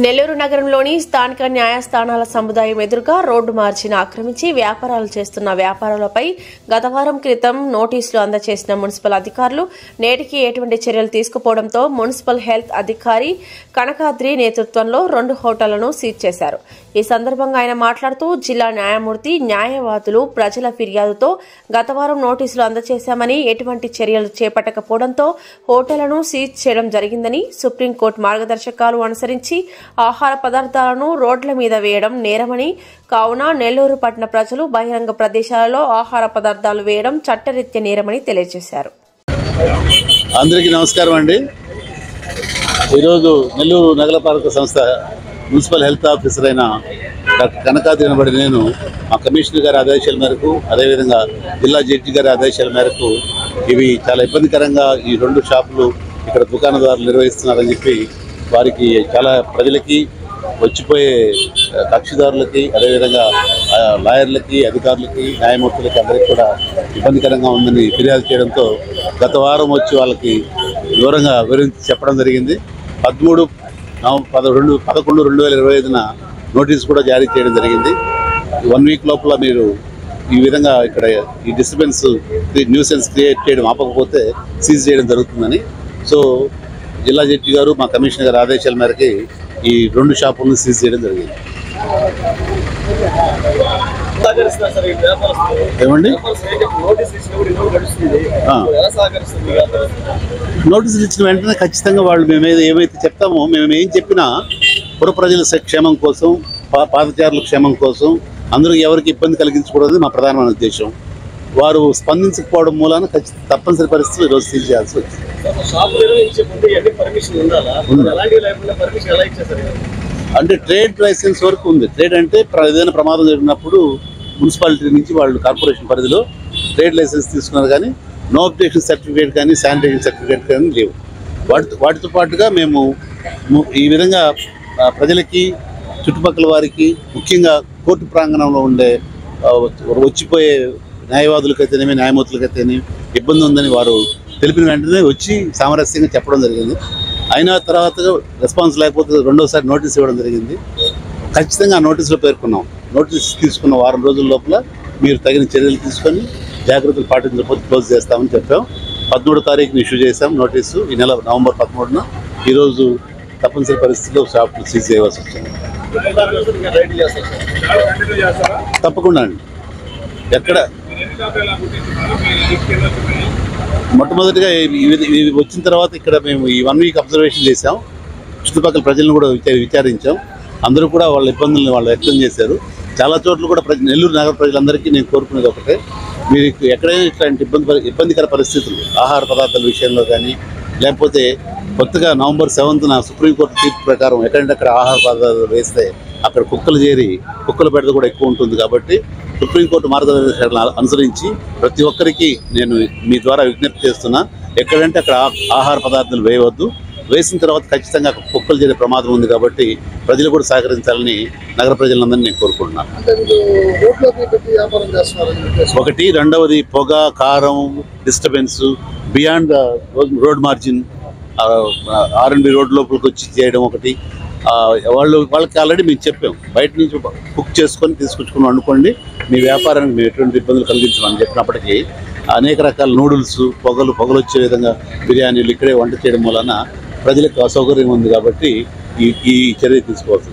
నెల్లూరు నగరంలోని స్థానిక న్యాయస్థానాల సముదాయం ఎదురుగా రోడ్డు మార్జిన్ ఆక్రమించి వ్యాపారాలు చేస్తున్న వ్యాపారులపై గత వారం క్రితం నోటీసులు అందజేసిన మున్సిపల్ అధికారులు నేటికి ఎటువంటి చర్యలు తీసుకుపోవడంతో మున్సిపల్ హెల్త్ అధికారి కనకాద్రి నేతృత్వంలో 2 హోటళ్లను సీజ్ చేశారు. ఈ సందర్భంగా ఆయన మాట్లాడుతూ జిల్లా న్యాయమూర్తి, న్యాయవాదులు ప్రజల ఫిర్యాదుతో గత వారం నోటీసులు అందజేశామని, ఎటువంటి చర్యలు చేపట్టకపోవడంతో హోటళ్లను సీజ్ చేయడం జరిగిందని, సుప్రీంకోర్టు మార్గదర్శకాలు అనుసరించి ఆహార పదార్థాలను రోడ్ల మీద వేయడం నేరమని, కావున నెల్లూరు పట్టణ ప్రజలు బహిరంగ ప్రదేశాలలో ఆహార పదార్థాలు వేయడం చట్టరీత్యా నేరమని తెలియజేశారు. అందరికీ నమస్కారం అండి. ఈరోజు నెల్లూరు నగరపాలక సంస్థ మున్సిపల్ హెల్త్ ఆఫీసర్ అయిన డాక్టర్ కనకాద్రి అనబడి నేను మా కమిషనర్ గారి ఆదేశాల మేరకు, అదేవిధంగా జిల్లా జడ్జి గారి ఆదేశాల మేరకు ఇవి చాలా ఇబ్బందికరంగా ఈ 2 షాపులు ఇక్కడ దుకాణదారులు నిర్వహిస్తున్నారని చెప్పి వారికి చాలా ప్రజలకి, వచ్చిపోయే కక్షిదారులకి, అదేవిధంగా లాయర్లకి, అధికారులకి, న్యాయమూర్తులకి అందరికీ కూడా ఇబ్బందికరంగా ఉందని ఫిర్యాదు చేయడంతో గత వారం వచ్చి వాళ్ళకి వివరంగా వివరించి చెప్పడం జరిగింది. 13/11/2025 నోటీసు కూడా జారీ చేయడం జరిగింది. 1 వీక్ లోపల మీరు ఈ విధంగా ఇక్కడ ఈ డిస్టర్బెన్స్, న్యూసెన్స్ క్రియేట్ చేయడం ఆపకపోతే సీజ్ చేయడం జరుగుతుందని సో జిల్లా జడ్జి గారు, మా కమిషనర్ గారి ఆదేశాల మేరకు ఈ 2 షాపులను సీజ్ చేయడం జరిగింది. ఏమండి నోటీసులు ఇచ్చిన వెంటనే ఖచ్చితంగా వాళ్ళు ఏమైతే చెప్తామో, మేము ఏం చెప్పినా పుర ప్రజల క్షేమం కోసం, పాదచారుల క్షేమం కోసం, అందరూ ఎవరికి ఇబ్బంది కలిగించకూడదు మా ప్రధానమైన ఉద్దేశం. వారు స్పందించకపోవడం మూలాన తప్పనిసరి పరిస్థితులు ఈరోజు సీజ్ చేయాల్సి వచ్చింది. అంటే ట్రేడ్ లైసెన్స్ వరకు ఉంది. ట్రేడ్ అంటే ఏదైనా ప్రమాదం జరిగినప్పుడు మున్సిపాలిటీ నుంచి వాళ్ళు కార్పొరేషన్ పరిధిలో ట్రేడ్ లైసెన్స్ తీసుకున్నారు, కానీ నో అబ్జెక్షన్ సర్టిఫికేట్ కానీ శానిటేషన్ సర్టిఫికేట్ కానీ లేవు. వాటితో పాటుగా మేము ఈ విధంగా ప్రజలకి, చుట్టుపక్కల వారికి, ముఖ్యంగా కోర్టు ప్రాంగణంలో ఉండే వచ్చిపోయే న్యాయవాదులకైతేనేమి, న్యాయమూర్తులకైతేనేమి ఇబ్బంది ఉందని వారు తెలిపిన వెంటనే వచ్చి సామరస్యంగా చెప్పడం జరిగింది. అయినా తర్వాత రెస్పాన్స్ లేకపోతే 2వసారి నోటీస్ ఇవ్వడం జరిగింది. ఖచ్చితంగా ఆ నోటీసులో పేర్కొన్నాం, నోటీస్ తీసుకున్న వారం రోజుల లోపల మీరు తగిన చర్యలు తీసుకొని జాగ్రత్తలు పాటించకపోతే క్లోజ్ చేస్తామని చెప్పాం. 13వ తారీఖున ఇష్యూ చేశాం నోటీసు. ఈ నెల నవంబర్ 13న ఈరోజు తప్పనిసరి పరిస్థితిలో షాపులు సీజ్ చేయవలసి వచ్చింది. తప్పకుండా అండి. ఎక్కడ మొట్టమొదటిగా వచ్చిన తర్వాత ఇక్కడ మేము ఈ 1 వీక్ అబ్జర్వేషన్ చేసాం. చుట్టుపక్కల ప్రజలను కూడా విచారించాం. అందరూ కూడా వాళ్ళ ఇబ్బందులను వాళ్ళు వ్యక్తం చేశారు. చాలా చోట్ల కూడా నెల్లూరు నగర ప్రజలందరికీ నేను కోరుకునేది ఒకటే, మీకు ఎక్కడైనా ఇట్లాంటి ఇబ్బందికర పరిస్థితులు ఆహార పదార్థాల విషయంలో కానీ, లేకపోతే కొత్తగా నవంబర్ 7న సుప్రీంకోర్టు తీర్పు ప్రకారం ఎక్కడంటే అక్కడ ఆహార పదార్థాలు వేస్తే అక్కడ కుక్కలు చేరి కుక్కల బెడద కూడా ఎక్కువ ఉంటుంది. కాబట్టి సుప్రీంకోర్టు మార్గదర్శకాలను అనుసరించి ప్రతి ఒక్కరికి నేను మీ ద్వారా విజ్ఞప్తి చేస్తున్నా, ఎక్కడంటే అక్కడ ఆహార పదార్థాలు వేయవద్దు. వేసిన తర్వాత ఖచ్చితంగా కుక్కలు చేరే ప్రమాదం ఉంది. కాబట్టి ప్రజలు కూడా సహకరించాలని నగర ప్రజలందరినీ నేను కోరుకుంటున్నాను. ఒకటి. రెండవది పొగ, కారం, disturbance beyond road margin, R&B road లోపలికి వచ్చి చేయడం ఒకటి. వాళ్ళకి ఆల్రెడీ మేము చెప్పాం, బయట నుంచి కుక్ చేసుకొని తీసుకొచ్చుకుని వండుకోండి, మీ వ్యాపారానికి మేము ఎటువంటి ఇబ్బందులు కలిగించమని చెప్పినప్పటికీ అనేక రకాల నూడిల్స్, పొగలు వచ్చే విధంగా బిర్యానీలు ఇక్కడే వంట చేయడం వలన ప్రజలకు అసౌకర్యం ఉంది. కాబట్టి ఈ చర్య తీసుకోవాల్సి